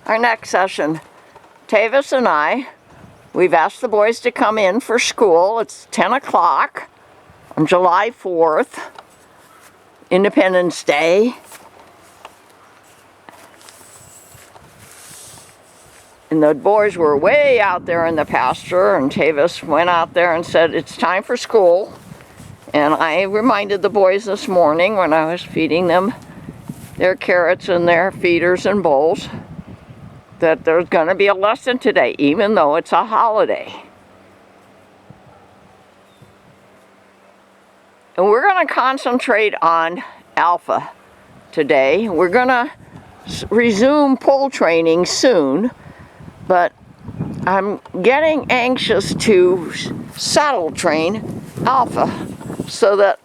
our next session. Tavis and we've asked the boys to come in for school. It's 10 o'clock on July 4th, Independence Day. And the boys were way out there in the pasture, and Tavis went out there and said, it's time for school. And I reminded the boys this morning when I was feeding them their carrots and their feeders and bowls that there's going to be a lesson today, even though it's a holiday. And we're going to concentrate on Alpha today. We're going to resume pull training soon, but I'm getting anxious to saddle train Alpha so that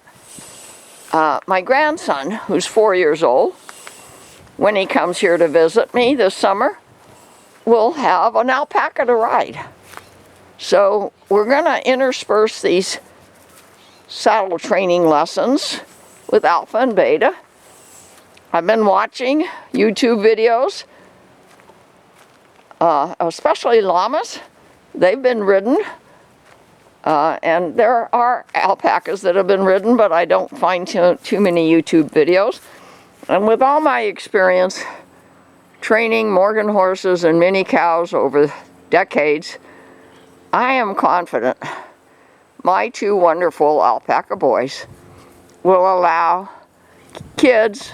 my grandson, who's 4 years old, when he comes here to visit me this summer, will have an alpaca to ride. So we're going to intersperse these saddle training lessons with Alpha and Beta. I've been watching YouTube videos, especially llamas. They've been ridden, and there are alpacas that have been ridden, but I don't find too many YouTube videos. And with all my experience training Morgan horses and mini cows over decades, I am confident my two wonderful alpaca boys will allow kids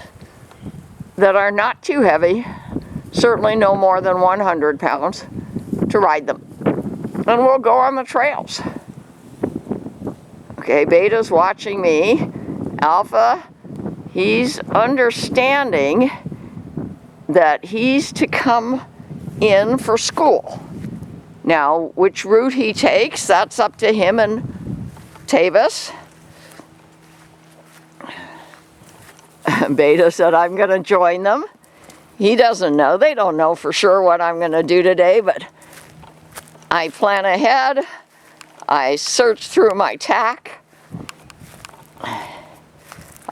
that are not too heavy, certainly no more than 100 pounds, to ride them. And we'll go on the trails. Okay, Beta's watching me. Alpha, he's understanding that he's to come in for school. Now, which route he takes, that's up to him and Tavis. Beta said, I'm going to join them. He doesn't know. They don't know for sure what I'm going to do today, but I plan ahead. I search through my tack.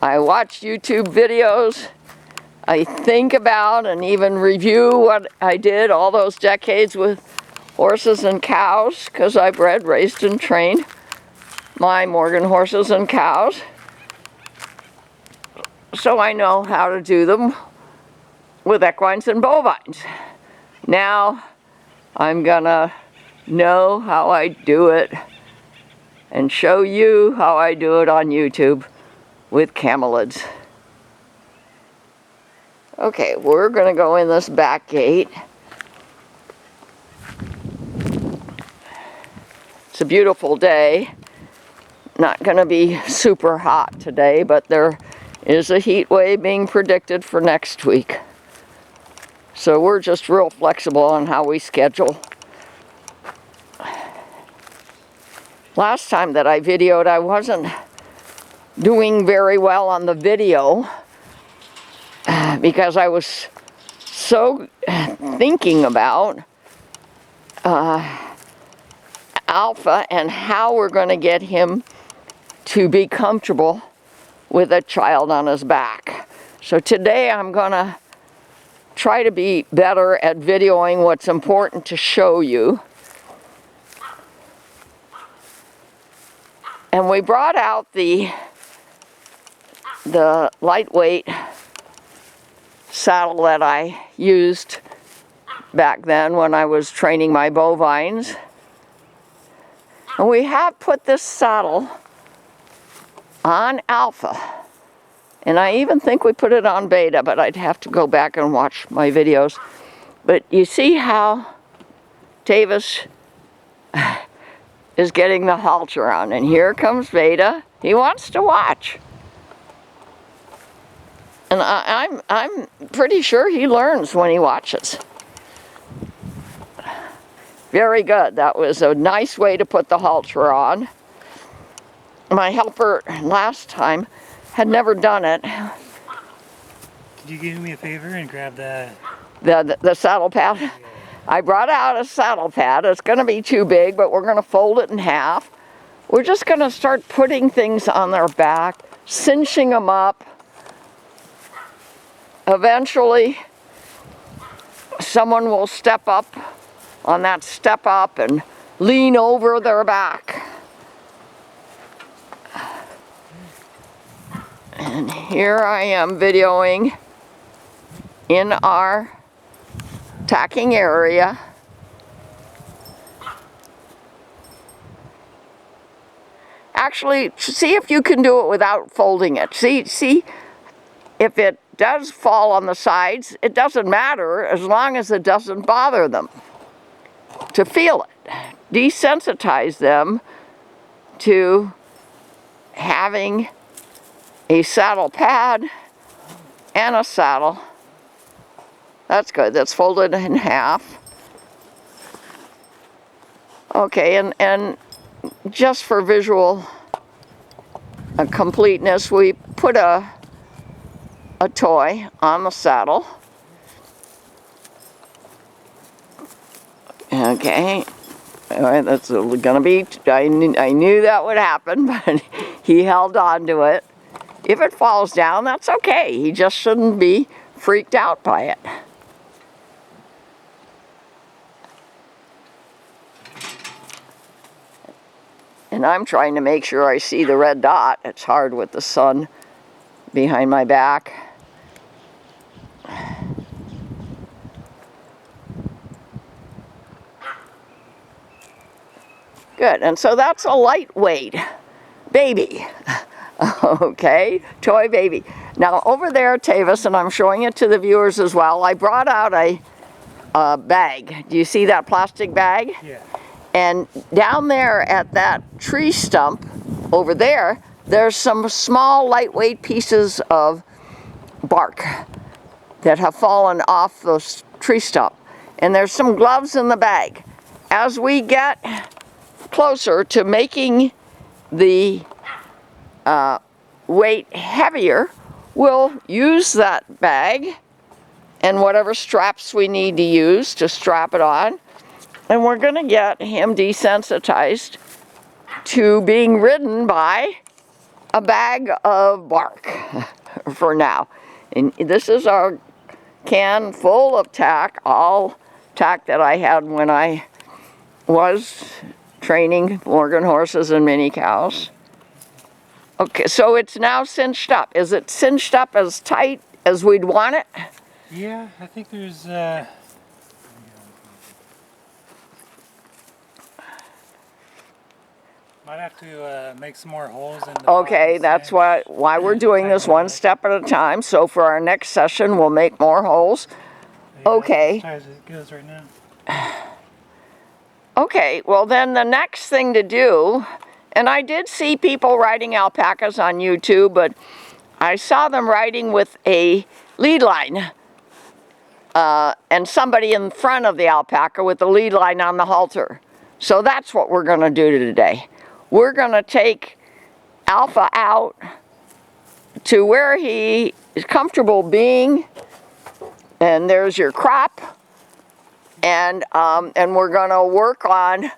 I watch YouTube videos. I think about and even review what I did all those decades with horses and cows, because I bred, raised, and trained my Morgan horses and cows. So I know how to do them with equines and bovines. Now I'm gonna know how I do it and show you how I do it on YouTube with camelids. Okay, we're gonna go in this back gate. It's a beautiful day. Not gonna be super hot today, but there is a heat wave being predicted for next week. So we're just real flexible on how we schedule. Last time that I videoed, I wasn't doing very well on the video because I was so thinking about Alpha and how we're going to get him to be comfortable with a child on his back. So today I'm going to try to be better at videoing what's important to show you. And we brought out the lightweight saddle that I used back then when I was training my bovines. And we have put this saddle on Alpha. And I even think we put it on Beta, but I'd have to go back and watch my videos. But you see how Tavis is getting the halter on. And here comes Beta. He wants to watch. And I'm pretty sure he learns when he watches. Very good. That was a nice way to put the halter on. My helper last time had never done it. Could you do me a favor and grab the saddle pad? Yeah. I brought out a saddle pad. It's going to be too big, but we're going to fold it in half. We're just going to start putting things on their back, cinching them up. Eventually, someone will step up on that step up and lean over their back. And here I am videoing in our tacking area. Actually, see if you can do it without folding it. See if it does fall on the sides, it doesn't matter as long as it doesn't bother them. To feel it, desensitize them to having a saddle pad and a saddle. That's good, that's folded in half. Okay, and just for visual completeness, we put a toy on the saddle. Okay, all right, that's gonna be, I knew that would happen, but he held on to it. If it falls down, that's okay. He just shouldn't be freaked out by it. And I'm trying to make sure I see the red dot. It's hard with the sun behind my back. Good, and so that's a lightweight baby. Okay, toy baby. Now over there, Tavis, and I'm showing it to the viewers as well, I brought out a bag. Do you see that plastic bag? Yeah. And down there at that tree stump over there, there's some small lightweight pieces of bark that have fallen off the tree stump. And there's some gloves in the bag. As we get closer to making the weight heavier, we'll use that bag and whatever straps we need to use to strap it on. And we're going to get him desensitized to being ridden by a bag of bark for now. And this is our can full of tack, all tack that I had when I was training Morgan horses and mini cows. Okay, so it's now cinched up. Is it cinched up as tight as we'd want it? Yeah, I think there's might have to make some more holes in the Okay, bottom that's cinch. why we're doing this one step at a time. So for our next session, we'll make more holes. Yeah, Okay. as tight as it goes right now. Okay, well then the next thing to do, and I did see people riding alpacas on YouTube, but I saw them riding with a lead line and somebody in front of the alpaca with the lead line on the halter. So that's what we're going to do today. We're going to take Alpha out to where he is comfortable being, and there's your crop, and we're going to work on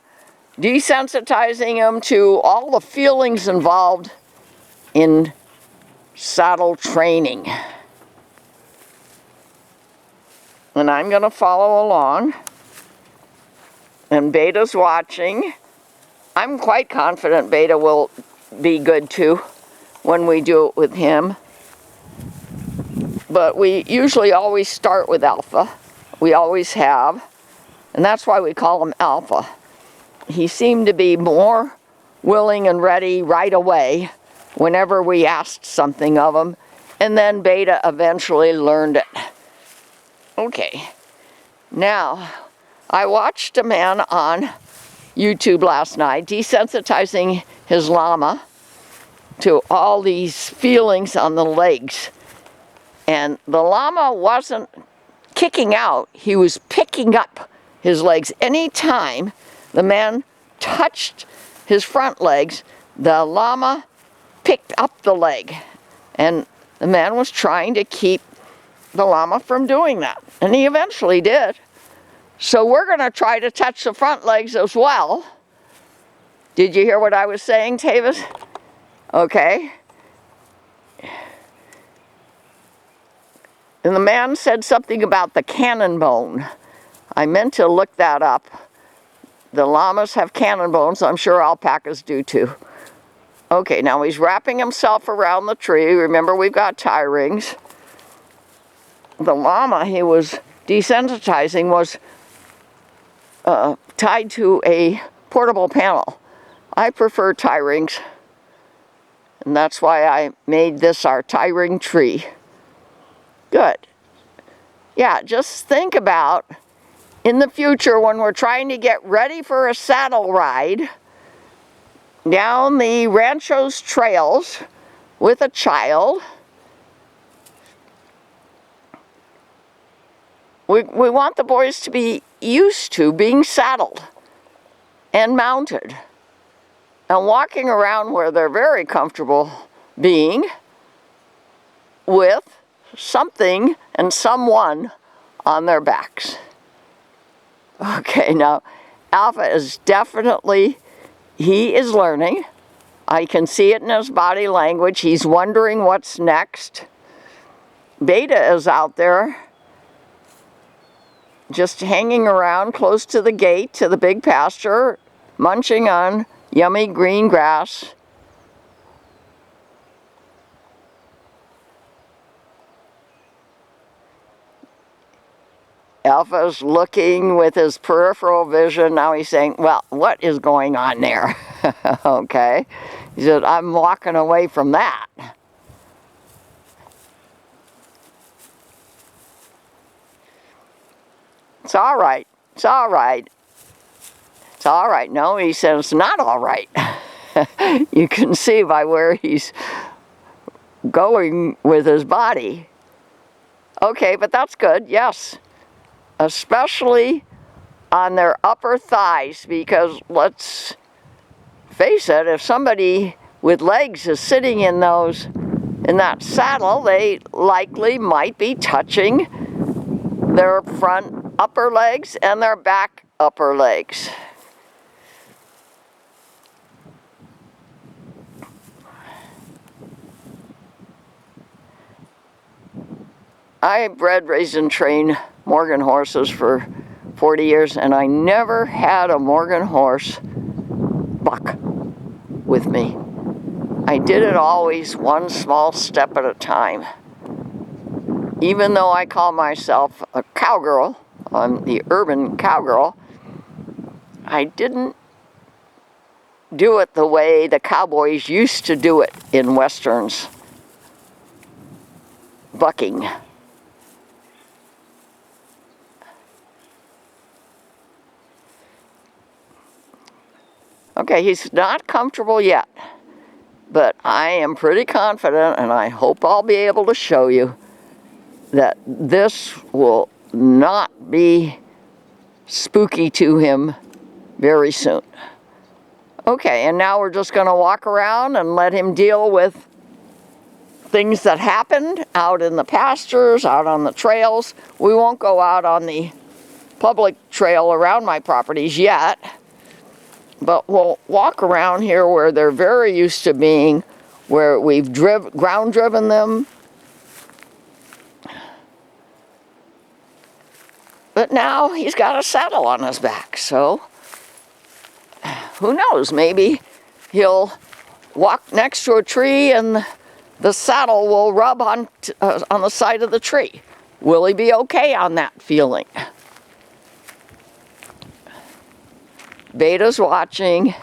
desensitizing him to all the feelings involved in saddle training. And I'm going to follow along, and Beta's watching. I'm quite confident Beta will be good too when we do it with him. But we usually always start with Alpha. We always have. And that's why we call him Alpha. He seemed to be more willing and ready right away whenever we asked something of him. And then Beta eventually learned it. Okay. Now, I watched a man on YouTube last night desensitizing his llama to all these feelings on the legs. And the llama wasn't kicking out, he was picking up his legs. Anytime the man touched his front legs, the llama picked up the leg. And the man was trying to keep the llama from doing that. And he eventually did. So we're going to try to touch the front legs as well. Did you hear what I was saying, Tavis? Okay. And the man said something about the cannon bone. I meant to look that up. The llamas have cannon bones. I'm sure alpacas do too. Okay, now he's wrapping himself around the tree. Remember, we've got tie rings. The llama he was desensitizing was tied to a portable panel. I prefer tie rings, and that's why I made this our tie ring tree. Good. Yeah, just think about in the future when we're trying to get ready for a saddle ride down the rancho's trails with a child. We want the boys to be used to being saddled and mounted and walking around where they're very comfortable being with something and someone on their backs. Okay, now Alpha is definitely, he is learning. I can see it in his body language. He's wondering what's next. Beta is out there just hanging around close to the gate to the big pasture, munching on yummy green grass. Alpha's looking with his peripheral vision. Now he's saying, well, what is going on there? Okay. He said, I'm walking away from that. It's all right. It's all right. It's all right. No, he said it's not all right. You can see by where he's going with his body. Okay, but that's good, yes. Especially on their upper thighs, because let's face it, if somebody with legs is sitting in that saddle, they likely might be touching their front upper legs and their back upper legs. I bred, raised, and trained Morgan horses for 40 years, and I never had a Morgan horse buck with me. I did it always one small step at a time. Even though I call myself a cowgirl, I'm the urban cowgirl, I didn't do it the way the cowboys used to do it in westerns. Bucking. Okay, he's not comfortable yet, but I am pretty confident, and I hope I'll be able to show you that this will not be spooky to him very soon. Okay, and now we're just going to walk around and let him deal with things that happened out in the pastures, out on the trails. We won't go out on the public trail around my properties yet, but we'll walk around here where they're very used to being, where we've ground driven them. But now he's got a saddle on his back, so who knows, maybe he'll walk next to a tree and the saddle will rub on the side of the tree. Will he be okay on that feeling? Beta's watching.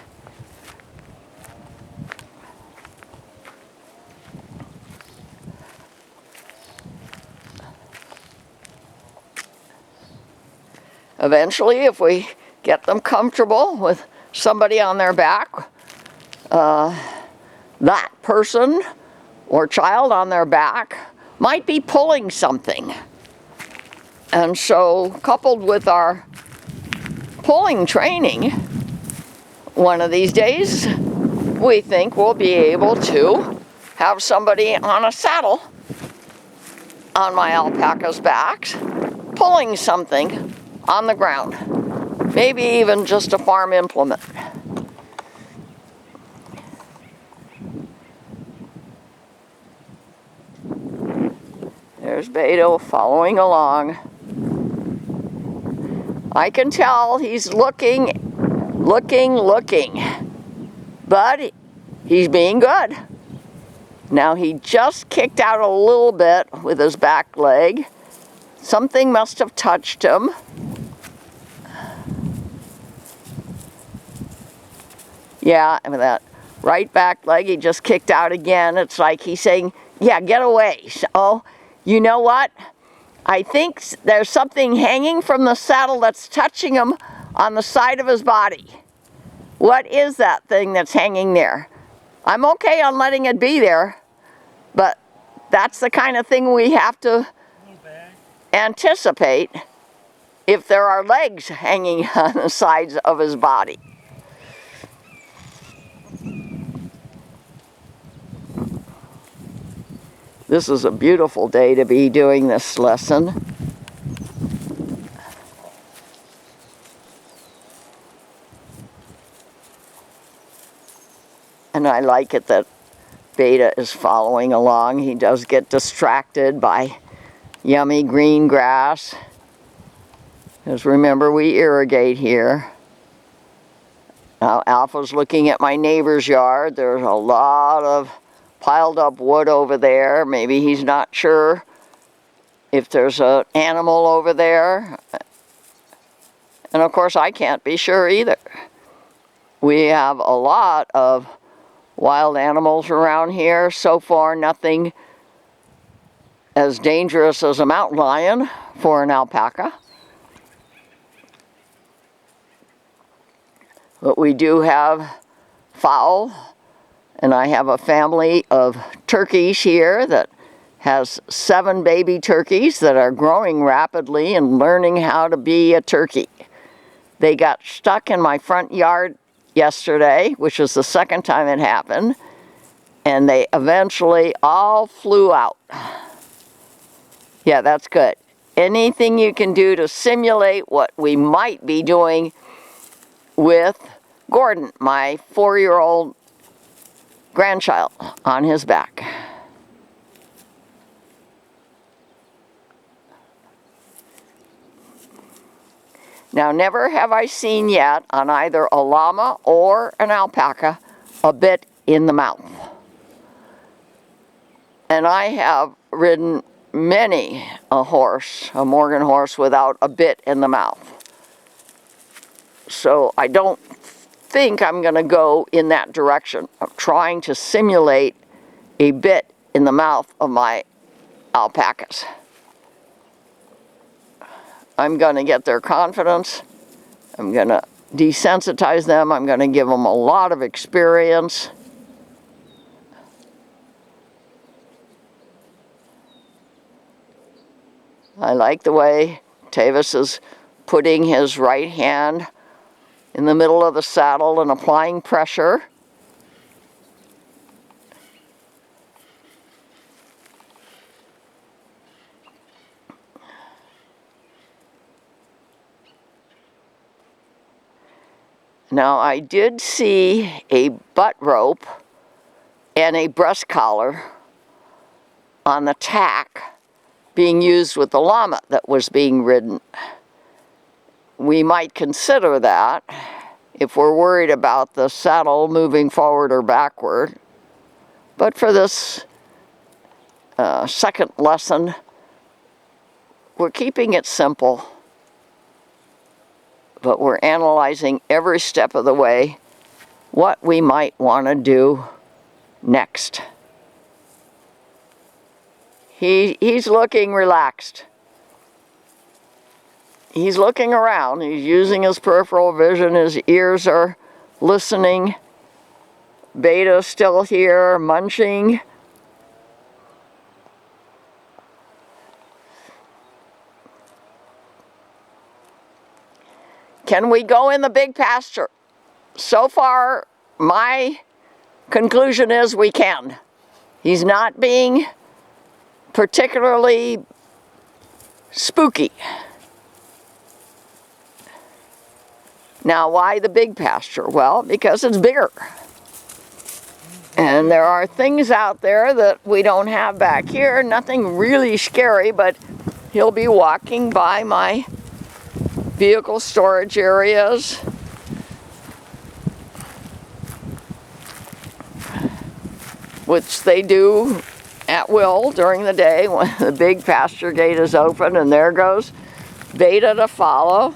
Eventually, if we get them comfortable with somebody on their back, that person or child on their back might be pulling something. And so, coupled with our pulling training, one of these days, we think we'll be able to have somebody on a saddle on my alpaca's backs, pulling something on the ground. Maybe even just a farm implement. There's Beto following along. I can tell he's looking, but he's being good. Now he just kicked out a little bit with his back leg. Something must have touched him. Yeah, and with that right back leg, he just kicked out again. It's like he's saying, yeah, get away. So, you know what? I think there's something hanging from the saddle that's touching him on the side of his body. What is that thing that's hanging there? I'm okay on letting it be there, but that's the kind of thing we have to anticipate if there are legs hanging on the sides of his body. This is a beautiful day to be doing this lesson. And I like it that Beta is following along. He does get distracted by yummy green grass. Because remember, we irrigate here. Now Alpha's looking at my neighbor's yard. There's a lot of piled up wood over there. Maybe he's not sure if there's an animal over there. And of course, I can't be sure either. We have a lot of wild animals around here. So far, nothing as dangerous as a mountain lion for an alpaca. But we do have fowl, and I have a family of turkeys here that has 7 baby turkeys that are growing rapidly and learning how to be a turkey. They got stuck in my front yard yesterday, which was the second time it happened, and they eventually all flew out. Yeah, that's good. Anything you can do to simulate what we might be doing with Gordon, my 4-year-old grandchild, on his back. Now, never have I seen yet on either a llama or an alpaca a bit in the mouth. And I have ridden many a horse, a Morgan horse, without a bit in the mouth. So I don't think I'm going to go in that direction of trying to simulate a bit in the mouth of my alpacas. I'm going to get their confidence. I'm going to desensitize them. I'm going to give them a lot of experience. I like the way Tavis is putting his right hand in the middle of the saddle and applying pressure. Now, I did see a butt rope and a breast collar on the tack being used with the llama that was being ridden. We might consider that if we're worried about the saddle moving forward or backward. But for this second lesson, we're keeping it simple. But we're analyzing every step of the way what we might want to do next. He's looking relaxed. He's looking around. He's using his peripheral vision. His ears are listening. Beta's still here, munching. Can we go in the big pasture? So far, my conclusion is we can. He's not being particularly spooky. Now, why the big pasture? Well, because it's bigger. And there are things out there that we don't have back here. Nothing really scary, but he'll be walking by my vehicle storage areas. Which they do at will during the day when the big pasture gate is open, and there goes Beta to follow.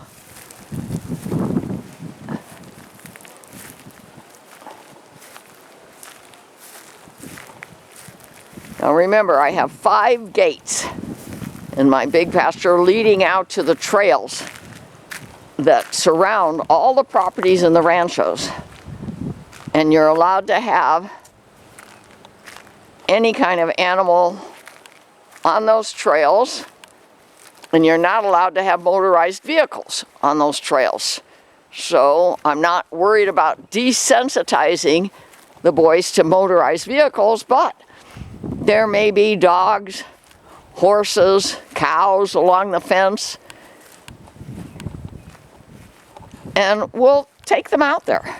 Now remember, I have 5 gates in my big pasture leading out to the trails that surround all the properties in the ranchos. And you're allowed to have any kind of animal on those trails, and you're not allowed to have motorized vehicles on those trails. So I'm not worried about desensitizing the boys to motorized vehicles, but there may be dogs, horses, cows along the fence, and we'll take them out there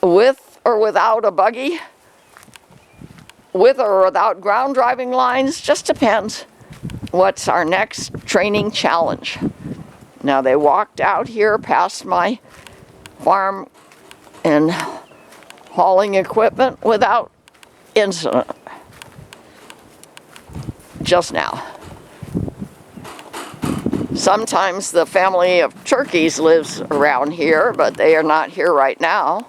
with or without a buggy, with or without ground driving lines, just depends what's our next training challenge. Now they walked out here past my farm and hauling equipment without incident just now. Sometimes the family of turkeys lives around here, but they are not here right now.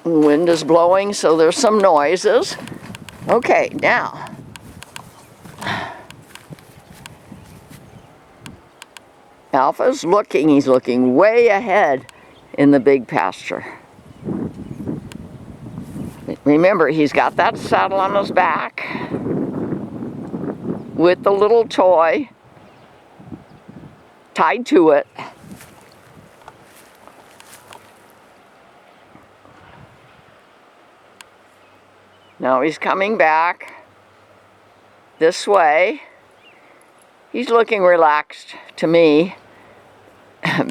Wind is blowing, so there's some noises. Okay, now. Alpha's looking, he's looking way ahead in the big pasture. Remember, he's got that saddle on his back with the little toy tied to it. Now he's coming back this way. He's looking relaxed to me.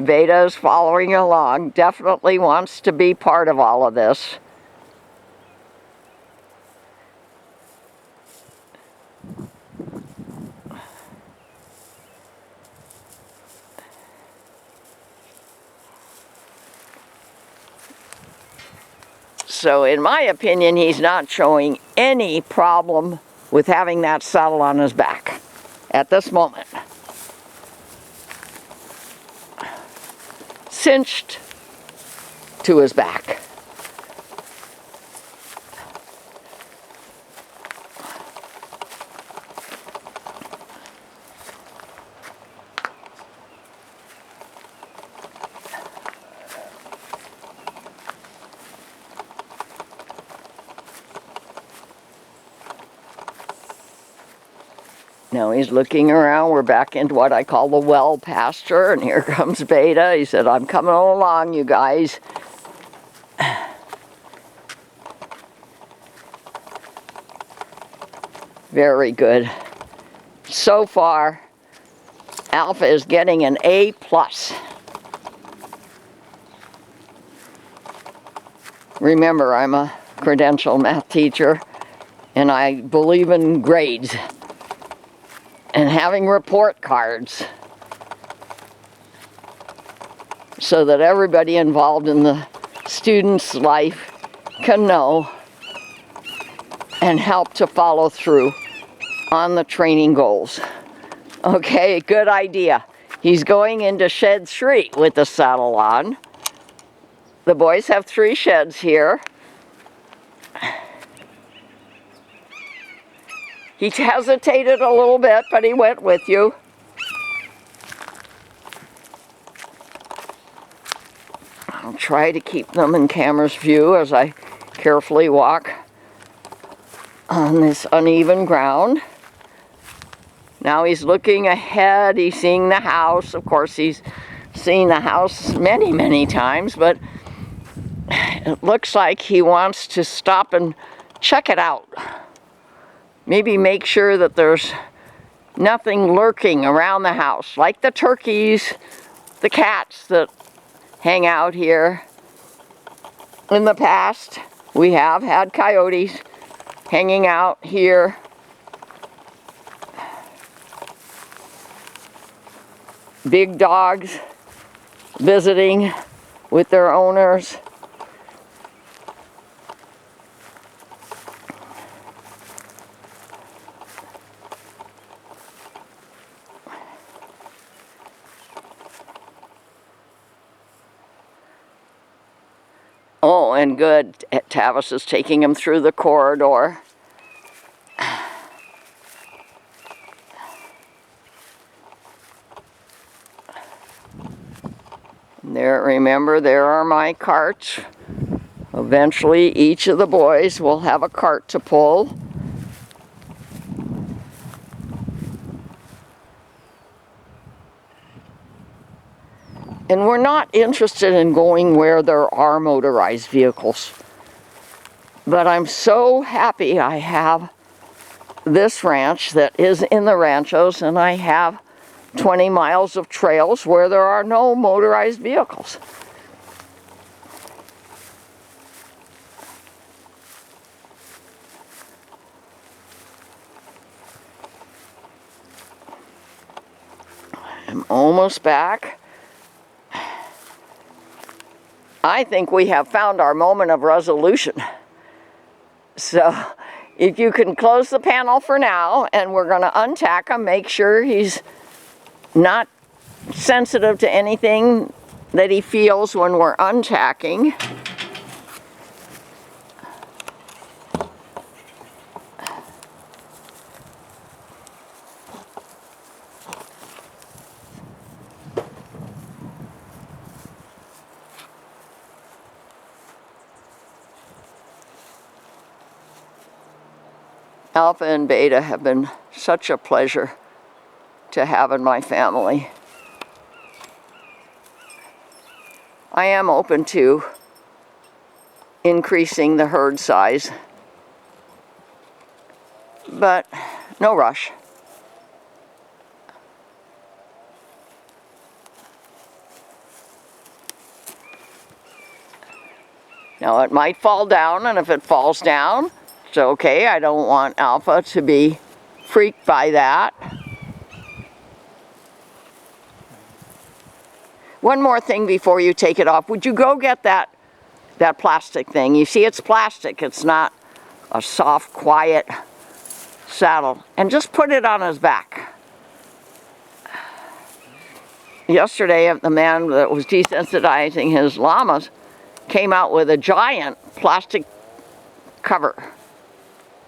Beta is following along, definitely wants to be part of all of this. So in my opinion, he's not showing any problem with having that saddle on his back at this moment. Cinched to his back. Now he's looking around. We're back into what I call the well pasture, and here comes Beta. He said, I'm coming along, you guys. Very good. So far, Alpha is getting an A+. Remember, I'm a credentialed math teacher, and I believe in grades and having report cards so that everybody involved in the student's life can know and help to follow through on the training goals. Okay, good idea. He's going into shed 3 with the saddle on. The boys have 3 sheds here. He hesitated a little bit, but he went with you. I'll try to keep them in camera's view as I carefully walk on this uneven ground. Now he's looking ahead, he's seeing the house. Of course, he's seen the house many, many times, but it looks like he wants to stop and check it out. Maybe make sure that there's nothing lurking around the house, like the turkeys, the cats that hang out here. In the past, we have had coyotes hanging out here. Big dogs visiting with their owners. Oh, and good, Tavis is taking him through the corridor. There, remember, there are my carts. Eventually, each of the boys will have a cart to pull. And we're not interested in going where there are motorized vehicles. But I'm so happy I have this ranch that is in the ranchos, and I have 20 miles of trails where there are no motorized vehicles. I'm almost back. I think we have found our moment of resolution. So if you can close the panel for now, and we're going to untack him, make sure he's not sensitive to anything that he feels when we're untacking. Alpha and Beta have been such a pleasure to have in my family. I am open to increasing the herd size, but no rush. Now it might fall down, and if it falls down, it's okay. I don't want Alpha to be freaked by that. One more thing before you take it off. Would you go get that plastic thing? You see, it's plastic. It's not a soft, quiet saddle. And just put it on his back. Yesterday, the man that was desensitizing his llamas came out with a giant plastic cover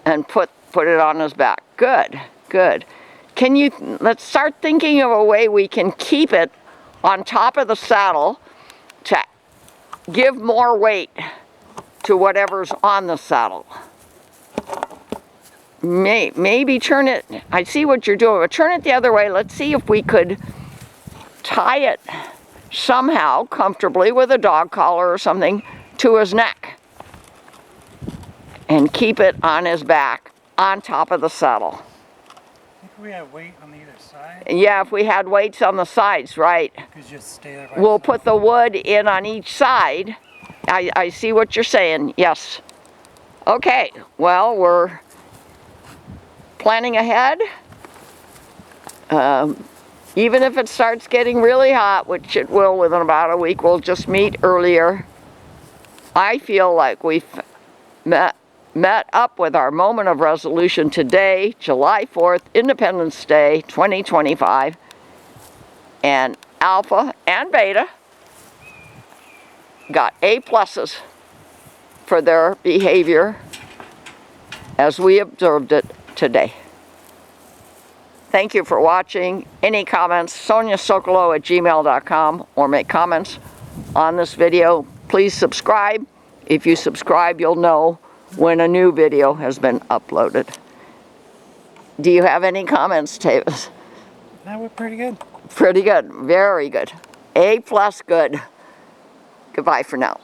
and put it on his back. Good, good. Let's start thinking of a way we can keep it on top of the saddle to give more weight to whatever's on the saddle. Maybe turn it, I see what you're doing, but turn it the other way. Let's see if we could tie it somehow comfortably with a dog collar or something to his neck and keep it on his back on top of the saddle. If we have weight on either side? Yeah, if we had weights on the sides, right. Just stay there We'll put the wood in on each side. I see what you're saying, yes. Okay, well, we're planning ahead. Even if it starts getting really hot, which it will within about a week, we'll just meet earlier. I feel like we've met up with our moment of resolution today, July 4th, Independence Day, 2025. And Alpha and Beta got A+ for their behavior as we observed it today. Thank you for watching. Any comments, soniasokolow@gmail.com, or make comments on this video. Please subscribe. If you subscribe, you'll know when a new video has been uploaded. Do you have any comments, Tavis? That went pretty good. Pretty good. Very good. A+ good. Goodbye for now.